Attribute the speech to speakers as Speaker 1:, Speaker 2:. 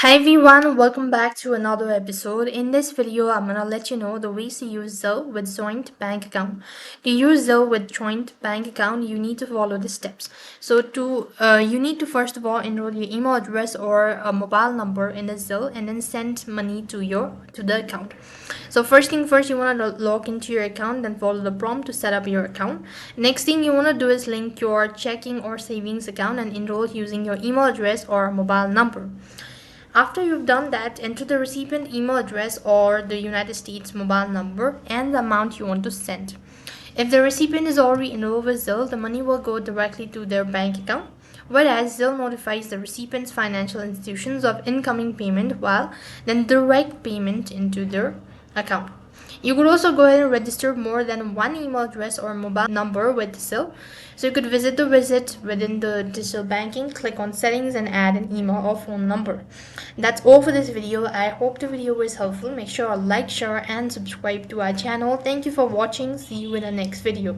Speaker 1: Hi everyone, welcome back to another episode. In this video, I'm gonna let you know the ways to use Zelle with joint bank account. To use Zelle with joint bank account, you need to follow the steps. You need to first of all enroll your email address or a mobile number in the Zelle and then send money to the account. So first thing first, you wanna log into your account, then follow the prompt to set up your account. Next thing you wanna do is link your checking or savings account and enroll using your email address or mobile number. After you've done that, enter the recipient email address or the United States mobile number and the amount you want to send. If the recipient is already enrolled with Zelle, the money will go directly to their bank account, whereas Zelle notifies the recipient's financial institutions of incoming payment while then direct payment into their account. You could also go ahead and register more than one email address or mobile number with Zelle. So you could visit the widget within the digital banking, click on settings and add an email or phone number. That's all for this video. I hope the video was helpful. Make sure to like, share and subscribe to our channel. Thank you for watching. See you in the next video.